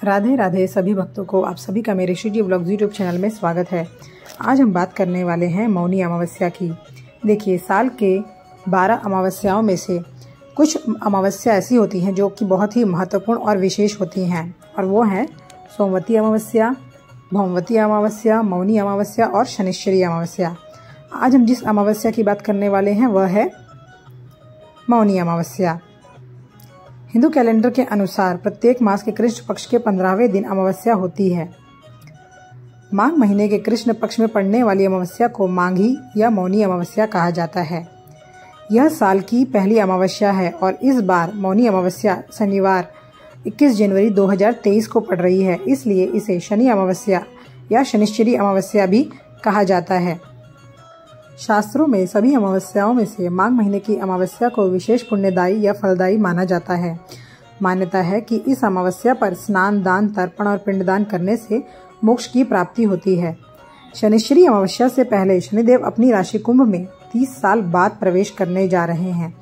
राधे राधे सभी भक्तों को आप सभी का मेरे श्री जी व्लॉग्स यूट्यूब चैनल में स्वागत है। आज हम बात करने वाले हैं मौनी अमावस्या की। देखिए, साल के 12 अमावस्याओं में से कुछ अमावस्या ऐसी होती हैं जो कि बहुत ही महत्वपूर्ण और विशेष होती हैं, और वो हैं सोमवती अमावस्या, भौमवती अमावस्या, मौनी अमावस्या और शनिश्चरी अमावस्या। आज हम जिस अमावस्या की बात करने वाले हैं वह है मौनी अमावस्या। हिंदू कैलेंडर के अनुसार प्रत्येक मास के कृष्ण पक्ष के 15वें दिन अमावस्या होती है। माघ महीने के कृष्ण पक्ष में पड़ने वाली अमावस्या को माघी या मौनी अमावस्या कहा जाता है। यह साल की पहली अमावस्या है और इस बार मौनी अमावस्या शनिवार 21 जनवरी 2023 को पड़ रही है, इसलिए इसे शनि अमावस्या या शनिश्चरी अमावस्या भी कहा जाता है। शास्त्रों में सभी अमावस्याओं में से माघ महीने की अमावस्या को विशेष पुण्यदायी या फलदायी माना जाता है। मान्यता है कि इस अमावस्या पर स्नान, दान, तर्पण और पिंडदान करने से मोक्ष की प्राप्ति होती है। शनिश्चरी अमावस्या से पहले शनिदेव अपनी राशि कुंभ में 30 साल बाद प्रवेश करने जा रहे हैं।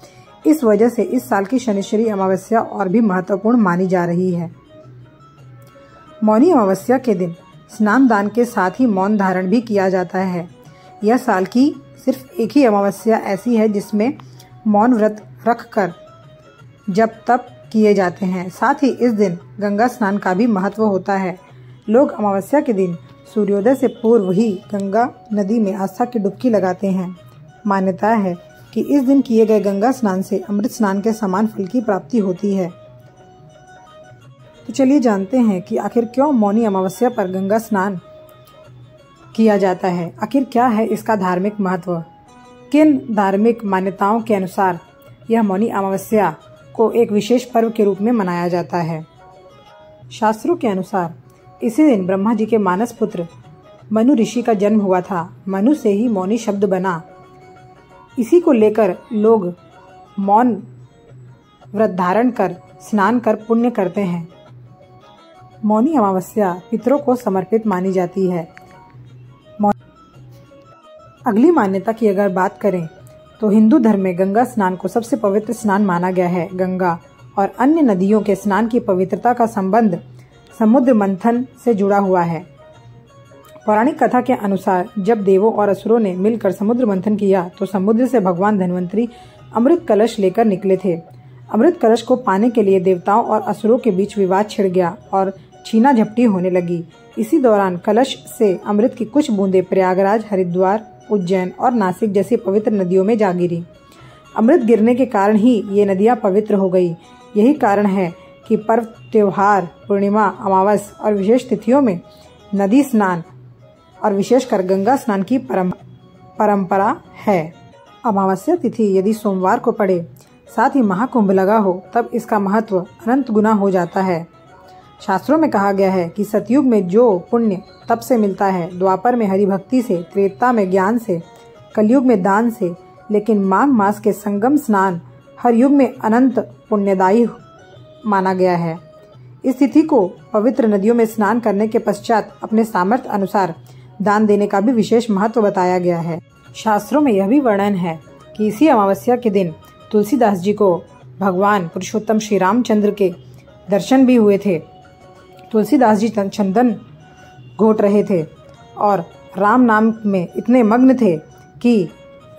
इस वजह से इस साल की शनिश्चरी अमावस्या और भी महत्वपूर्ण मानी जा रही है। मौनी अमावस्या के दिन स्नान दान के साथ ही मौन धारण भी किया जाता है। यह साल की सिर्फ एक ही अमावस्या ऐसी है जिसमें मौन व्रत रखकर जप तप किए जाते हैं। साथ ही इस दिन गंगा स्नान का भी महत्व होता है। लोग अमावस्या के दिन सूर्योदय से पूर्व ही गंगा नदी में आस्था की डुबकी लगाते हैं। मान्यता है कि इस दिन किए गए गंगा स्नान से अमृत स्नान के समान फल की प्राप्ति होती है। तो चलिए जानते हैं कि आखिर क्यों मौनी अमावस्या पर गंगा स्नान किया जाता है। आखिर क्या है इसका धार्मिक महत्व। किन धार्मिक मान्यताओं के अनुसार यह मौनी अमावस्या को एक विशेष पर्व के रूप में मनाया जाता है। शास्त्रों के अनुसार इसी दिन ब्रह्मा जी के मानस पुत्र मनु ऋषि का जन्म हुआ था। मनु से ही मौनी शब्द बना। इसी को लेकर लोग मौन व्रत धारण कर स्नान कर पुण्य करते हैं। मौनी अमावस्या पितरों को समर्पित मानी जाती है। अगली मान्यता की अगर बात करें तो हिंदू धर्म में गंगा स्नान को सबसे पवित्र स्नान माना गया है। गंगा और अन्य नदियों के स्नान की पवित्रता का संबंध समुद्र मंथन से जुड़ा हुआ है। पौराणिक कथा के अनुसार जब देवों और असुरों ने मिलकर समुद्र मंथन किया तो समुद्र से भगवान धन्वंतरी अमृत कलश लेकर निकले थे। अमृत कलश को पाने के लिए देवताओं और असुरों के बीच विवाद छिड़ गया और छीना झपटी होने लगी। इसी दौरान कलश से अमृत की कुछ बूंदें प्रयागराज, हरिद्वार, उज्जैन और नासिक जैसी पवित्र नदियों में जा गिरी। अमृत गिरने के कारण ही ये नदियां पवित्र हो गई। यही कारण है कि पर्व, त्योहार, पूर्णिमा, अमावस और विशेष तिथियों में नदी स्नान और विशेषकर गंगा स्नान की परंपरा है। अमावस्या तिथि यदि सोमवार को पड़े, साथ ही महाकुंभ लगा हो, तब इसका महत्व अनंत गुना हो जाता है। शास्त्रों में कहा गया है कि सतयुग में जो पुण्य तप से मिलता है, द्वापर में हरि भक्ति से, त्रेता में ज्ञान से, कलयुग में दान से, लेकिन माघ मास के संगम स्नान हर युग में अनंत पुण्यदायी माना गया है। इस तिथि को पवित्र नदियों में स्नान करने के पश्चात अपने सामर्थ्य अनुसार दान देने का भी विशेष महत्व बताया गया है। शास्त्रों में यह भी वर्णन है कि इसी अमावस्या के दिन तुलसीदास जी को भगवान पुरुषोत्तम श्री रामचंद्र के दर्शन भी हुए थे। तुलसीदास जी चंदन घोट रहे थे और राम नाम में इतने मग्न थे कि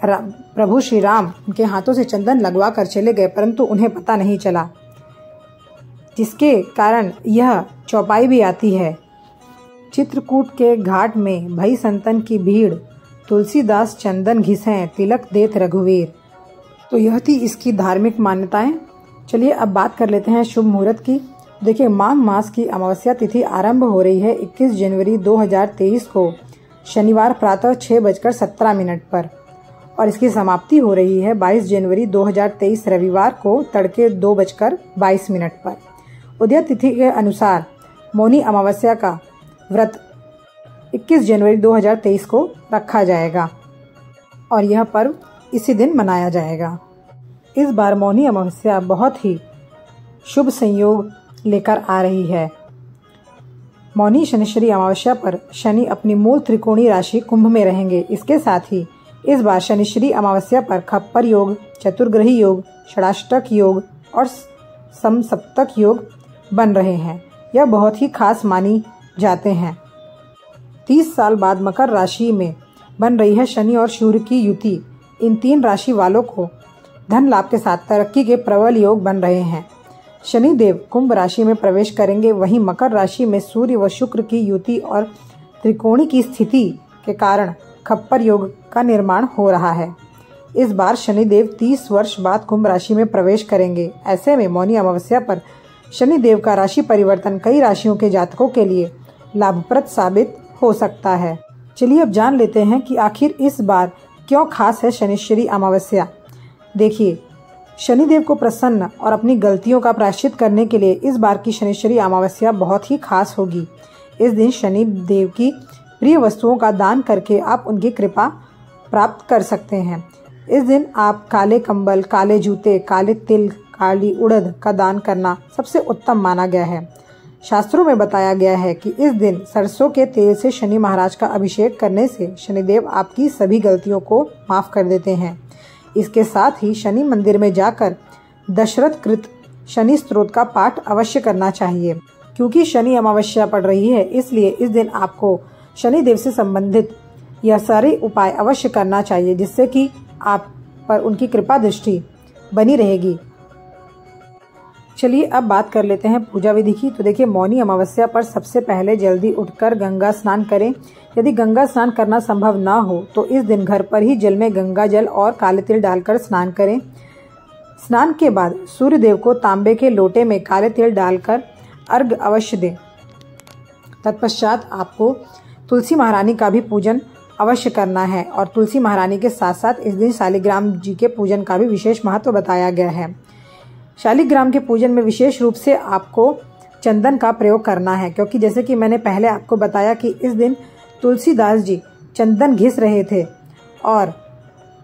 प्रभु श्री राम उनके हाथों से चंदन लगवा कर चले गए, परंतु उन्हें पता नहीं चला, जिसके कारण यह चौपाई भी आती है। चित्रकूट के घाट में भई संतन की भीड़, तुलसीदास चंदन घिसें, तिलक देत रघुवीर। तो यह थी इसकी धार्मिक मान्यताएं। चलिए अब बात कर लेते हैं शुभ मुहूर्त की। देखिए, माघ मास की अमावस्या तिथि आरंभ हो रही है 21 जनवरी 2023 को शनिवार प्रातः 6:17 पर और इसकी समाप्ति हो रही है 22 जनवरी 2023 रविवार को तड़के 2:22 पर। उदय तिथि के अनुसार मौनी अमावस्या का व्रत 21 जनवरी 2023 को रखा जाएगा और यह पर्व इसी दिन मनाया जाएगा। इस बार मौनी अमावस्या बहुत ही शुभ संयोग लेकर आ रही है। मौनी शनिश्चरी अमावस्या पर शनि अपनी मूल त्रिकोणीय राशि कुंभ में रहेंगे। इसके साथ ही इस बार शनिश्चरी अमावस्या पर खप्पर योग, चतुर्ग्रही योग, षडाष्टक योग और समसप्तक योग बन रहे हैं। यह बहुत ही खास मानी जाते हैं। 30 साल बाद मकर राशि में बन रही है शनि और सूर्य की युति। इन 3 राशि वालों को धन लाभ के साथ तरक्की के प्रबल योग बन रहे हैं। शनि देव कुंभ राशि में प्रवेश करेंगे, वहीं मकर राशि में सूर्य व शुक्र की युति और त्रिकोणी की स्थिति के कारण खप्पर योग का निर्माण हो रहा है। इस बार शनिदेव 30 वर्ष बाद कुंभ राशि में प्रवेश करेंगे। ऐसे में मौनी अमावस्या पर शनिदेव का राशि परिवर्तन कई राशियों के जातकों के लिए लाभप्रद साबित हो सकता है। चलिए अब जान लेते हैं कि आखिर इस बार क्यों खास है शनिश्चरी अमावस्या। देखिए, शनिदेव को प्रसन्न और अपनी गलतियों का प्रायश्चित करने के लिए इस बार की शनिश्चरी अमावस्या बहुत ही खास होगी। इस दिन शनिदेव की प्रिय वस्तुओं का दान करके आप उनकी कृपा प्राप्त कर सकते हैं। इस दिन आप काले कंबल, काले जूते, काले तिल, काली उड़द का दान करना सबसे उत्तम माना गया है। शास्त्रों में बताया गया है कि इस दिन सरसों के तेल से शनि महाराज का अभिषेक करने से शनिदेव आपकी सभी गलतियों को माफ कर देते हैं। इसके साथ ही शनि मंदिर में जाकर दशरथ कृत शनि स्तोत्र का पाठ अवश्य करना चाहिए। क्योंकि शनि अमावस्या पड़ रही है, इसलिए इस दिन आपको शनिदेव से संबंधित यह सारे उपाय अवश्य करना चाहिए, जिससे कि आप पर उनकी कृपा दृष्टि बनी रहेगी। चलिए अब बात कर लेते हैं पूजा विधि की। तो देखिए, मौनी अमावस्या पर सबसे पहले जल्दी उठकर गंगा स्नान करें। यदि गंगा स्नान करना संभव ना हो तो इस दिन घर पर ही जल में गंगा जल और काले तिल डालकर स्नान करें। स्नान के बाद सूर्य देव को तांबे के लोटे में काले तिल डालकर अर्घ्य अवश्य दें। तत्पश्चात आपको तुलसी महारानी का भी पूजन अवश्य करना है और तुलसी महारानी के साथ साथ इस दिन शालिग्राम जी के पूजन का भी विशेष महत्व बताया गया है। शालिग्राम के पूजन में विशेष रूप से आपको चंदन का प्रयोग करना है, क्योंकि जैसे कि मैंने पहले आपको बताया कि इस दिन तुलसीदास जी चंदन घिस रहे थे और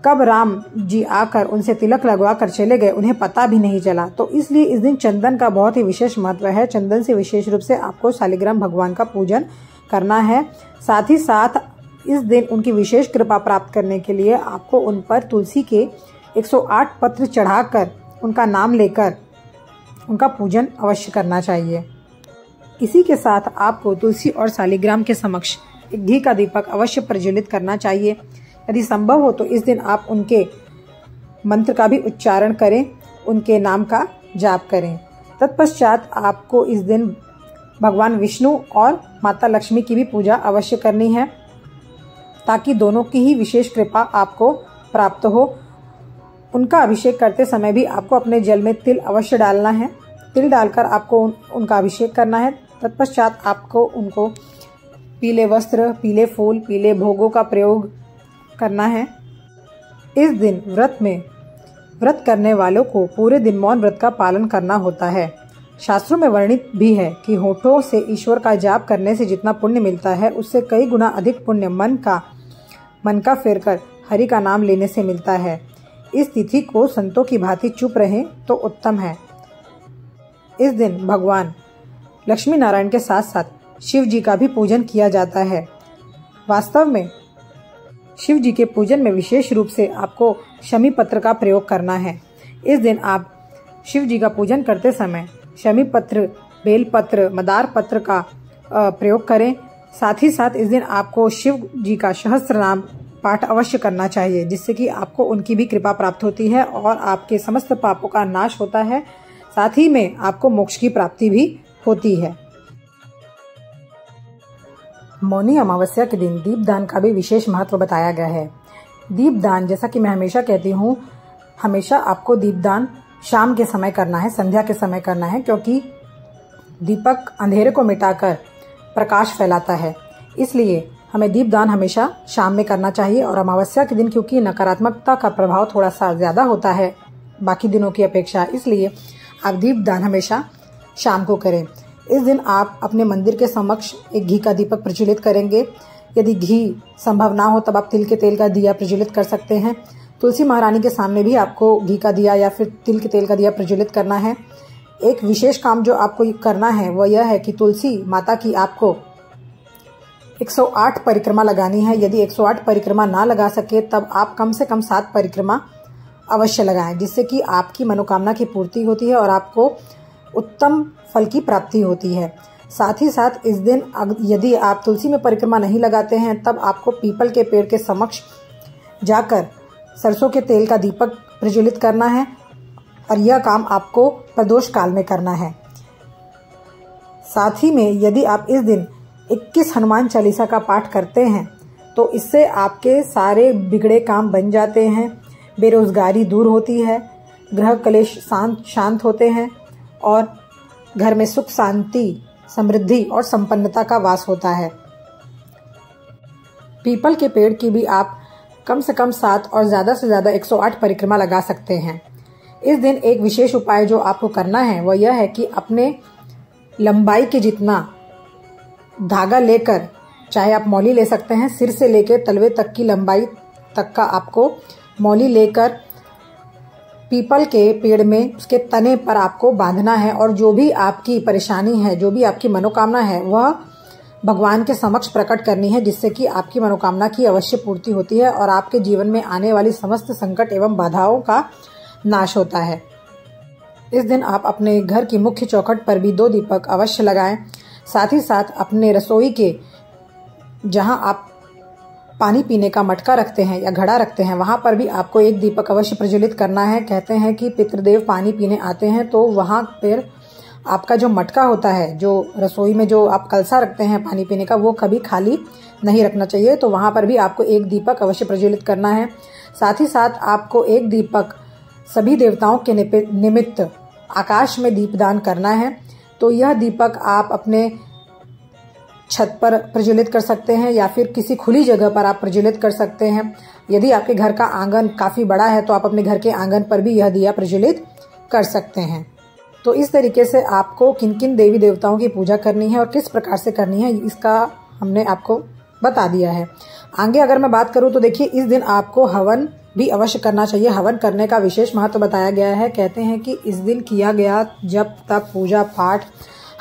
कब राम जी आकर उनसे तिलक लगवा कर चले गए उन्हें पता भी नहीं चला। तो इसलिए इस दिन चंदन का बहुत ही विशेष महत्व है। चंदन से विशेष रूप से आपको शालिग्राम भगवान का पूजन करना है। साथ ही साथ इस दिन उनकी विशेष कृपा प्राप्त करने के लिए आपको उन पर तुलसी के 108 पत्र चढ़ाकर उनका नाम लेकर उनका पूजन अवश्य करना चाहिए। इसी के साथ आपको तुलसी और शालिग्राम के समक्ष एक घी का दीपक अवश्य प्रज्वलित करना चाहिए। यदि संभव हो तो इस दिन आप उनके मंत्र का भी उच्चारण करें, उनके नाम का जाप करें। तत्पश्चात आपको इस दिन भगवान विष्णु और माता लक्ष्मी की भी पूजा अवश्य करनी है, ताकि दोनों की ही विशेष कृपा आपको प्राप्त हो। उनका अभिषेक करते समय भी आपको अपने जल में तिल अवश्य डालना है। तिल डालकर आपको उनका अभिषेक करना है। तत्पश्चात आपको उनको पीले वस्त्र, पीले फूल, पीले भोगों का प्रयोग करना है। इस दिन व्रत करने वालों को पूरे दिन मौन व्रत का पालन करना होता है। शास्त्रों में वर्णित भी है कि होठों से ईश्वर का जाप करने से जितना पुण्य मिलता है, उससे कई गुना अधिक पुण्य मन का फेरकर हरि का नाम लेने से मिलता है। इस तिथि को संतों की भांति चुप रहें तो उत्तम है। इस दिन भगवान लक्ष्मी नारायण के साथ साथ शिव जी का भी पूजन किया जाता है। वास्तव में शिव जी के पूजन में विशेष रूप से आपको शमी पत्र का प्रयोग करना है। इस दिन आप शिव जी का पूजन करते समय शमी पत्र, बेल पत्र, मदार पत्र का प्रयोग करें। साथ ही साथ इस दिन आपको शिव जी का सहस्त्र नाम पाठ अवश्य करना चाहिए, जिससे कि आपको उनकी भी कृपा प्राप्त होती है और आपके समस्त पापों का नाश होता है। साथ ही में आपको मोक्ष की प्राप्ति भी होती है। मौनी अमावस्या के दिन दीपदान का भी विशेष महत्व बताया गया है। दीपदान, जैसा कि मैं हमेशा कहती हूँ, हमेशा आपको दीपदान शाम के समय करना है, संध्या के समय करना है, क्योंकि दीपक अंधेरे को मिटाकर प्रकाश फैलाता है। इसलिए हमें दीपदान हमेशा शाम में करना चाहिए। और अमावस्या के दिन क्योंकि नकारात्मकता का प्रभाव थोड़ा सा ज़्यादा होता है बाकी दिनों की अपेक्षा, इसलिए आप दीपदान हमेशा शाम को करें। इस दिन आप अपने मंदिर के समक्ष एक घी का दीपक प्रज्वलित करेंगे। यदि घी संभव ना हो तब आप तिल के तेल का दिया प्रज्वलित कर सकते हैं। तुलसी महारानी के सामने भी आपको घी का दिया या फिर तिल के तेल का दिया प्रज्वलित करना है। एक विशेष काम जो आपको करना है वह यह है कि तुलसी माता की आपको 108 परिक्रमा लगानी है। यदि 108 परिक्रमा ना लगा सके तब आप कम से कम 7 परिक्रमा अवश्य लगाएं, जिससे कि आपकी मनोकामना की पूर्ति होती है और आपको उत्तम फल की प्राप्ति होती है। साथ ही साथ इस दिन यदि आप तुलसी में परिक्रमा नहीं लगाते हैं तब आपको पीपल के पेड़ के समक्ष जाकर सरसों के तेल का दीपक प्रज्वलित करना है और यह काम आपको प्रदोष काल में करना है। साथ ही में यदि आप इस दिन 21 हनुमान चालीसा का पाठ करते हैं तो इससे आपके सारे बिगड़े काम बन जाते हैं, बेरोजगारी दूर होती है, ग्रह कलेश शांत होते हैं और घर में सुख शांति समृद्धि और संपन्नता का वास होता है। पीपल के पेड़ की भी आप कम से कम 7 और ज़्यादा से ज़्यादा 108 परिक्रमा लगा सकते हैं। इस दिन एक विशेष उपाय जो आपको करना है वह यह है कि अपने लंबाई के जितना धागा लेकर, चाहे आप मौली ले सकते हैं, सिर से लेकर तलवे तक की लंबाई तक का आपको मौली लेकर पीपल के पेड़ में उसके तने पर आपको बांधना है और जो भी आपकी परेशानी है, जो भी आपकी मनोकामना है वह भगवान के समक्ष प्रकट करनी है, जिससे कि आपकी मनोकामना की अवश्य पूर्ति होती है और आपके जीवन में आने वाली समस्त संकट एवं बाधाओं का नाश होता है। इस दिन आप अपने घर की मुख्य चौखट पर भी 2 दीपक अवश्य लगाएं। साथ ही साथ अपने रसोई के जहां आप पानी पीने का मटका रखते हैं या घड़ा रखते हैं वहां पर भी आपको 1 दीपक अवश्य प्रज्वलित करना है। कहते हैं कि पितृदेव पानी पीने आते हैं तो वहां पर आपका जो मटका होता है, जो रसोई में जो आप कलसा रखते हैं पानी पीने का, वो कभी खाली नहीं रखना चाहिए। तो वहां पर भी आपको 1 दीपक अवश्य प्रज्वलित करना है। साथ ही साथ आपको 1 दीपक सभी देवताओं के निमित्त आकाश में दीपदान करना है। तो यह दीपक आप अपने छत पर प्रज्वलित कर सकते हैं या फिर किसी खुली जगह पर आप प्रज्वलित कर सकते हैं। यदि आपके घर का आंगन काफ़ी बड़ा है तो आप अपने घर के आंगन पर भी यह दिया प्रज्वलित कर सकते हैं। तो इस तरीके से आपको किन किन देवी देवताओं की पूजा करनी है और किस प्रकार से करनी है इसका हमने आपको बता दिया है। आगे अगर मैं बात करूं तो देखिए, इस दिन आपको हवन भी अवश्य करना चाहिए। हवन करने का विशेष महत्व बताया गया है। कहते हैं कि इस दिन किया गया जब तक पूजा पाठ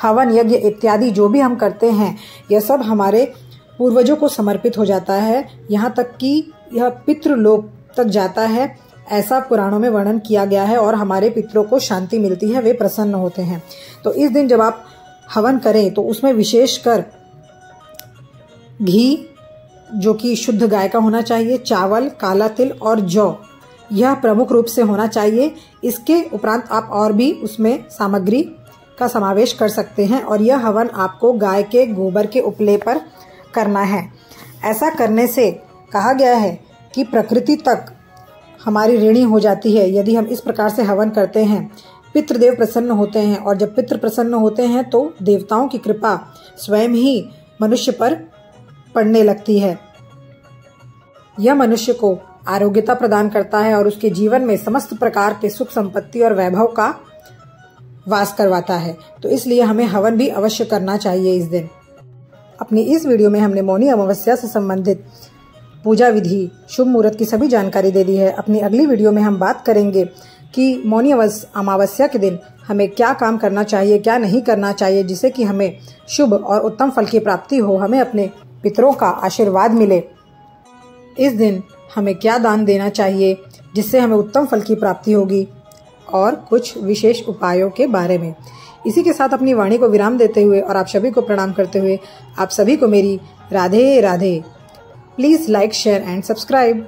हवन यज्ञ इत्यादि जो भी हम करते हैं यह सब हमारे पूर्वजों को समर्पित हो जाता है, यहाँ तक कि यह पितृलोक तक जाता है। ऐसा पुराणों में वर्णन किया गया है और हमारे पितरों को शांति मिलती है, वे प्रसन्न होते हैं। तो इस दिन जब आप हवन करें तो उसमें विशेषकर घी जो कि शुद्ध गाय का होना चाहिए, चावल, काला तिल और जौ, यह प्रमुख रूप से होना चाहिए। इसके उपरांत आप और भी उसमें सामग्री का समावेश कर सकते हैं और यह हवन आपको गाय के गोबर के उपले पर करना है। ऐसा करने से कहा गया है कि प्रकृति तक हमारी ऋणी हो जाती है यदि हम इस प्रकार से हवन करते हैं। पितृदेव प्रसन्न होते हैं और जब पितृ प्रसन्न होते हैं तो देवताओं की कृपा स्वयं ही मनुष्य पर पड़ने लगती है। यह मनुष्य को आरोग्यता प्रदान करता है और उसके जीवन में समस्त प्रकार के सुख संपत्ति और वैभव का वास करवाता है। तो इसलिए हमें हवन भी अवश्य करना चाहिए इस दिन। अपनी इस वीडियो में हमने मौनी अमावस्या से संबंधित पूजा विधि, शुभ मुहूर्त की सभी जानकारी दे दी है। अपनी अगली वीडियो में हम बात करेंगे कि मौनी अमावस्या के दिन हमें क्या काम करना चाहिए, क्या नहीं करना चाहिए, जिससे कि हमें शुभ और उत्तम फल की प्राप्ति हो, हमें अपने पितरों का आशीर्वाद मिले। इस दिन हमें क्या दान देना चाहिए जिससे हमें उत्तम फल की प्राप्ति होगी और कुछ विशेष उपायों के बारे में। इसी के साथ अपनी वाणी को विराम देते हुए और आप सभी को प्रणाम करते हुए आप सभी को मेरी Radhe Radhe. Please like, share and subscribe.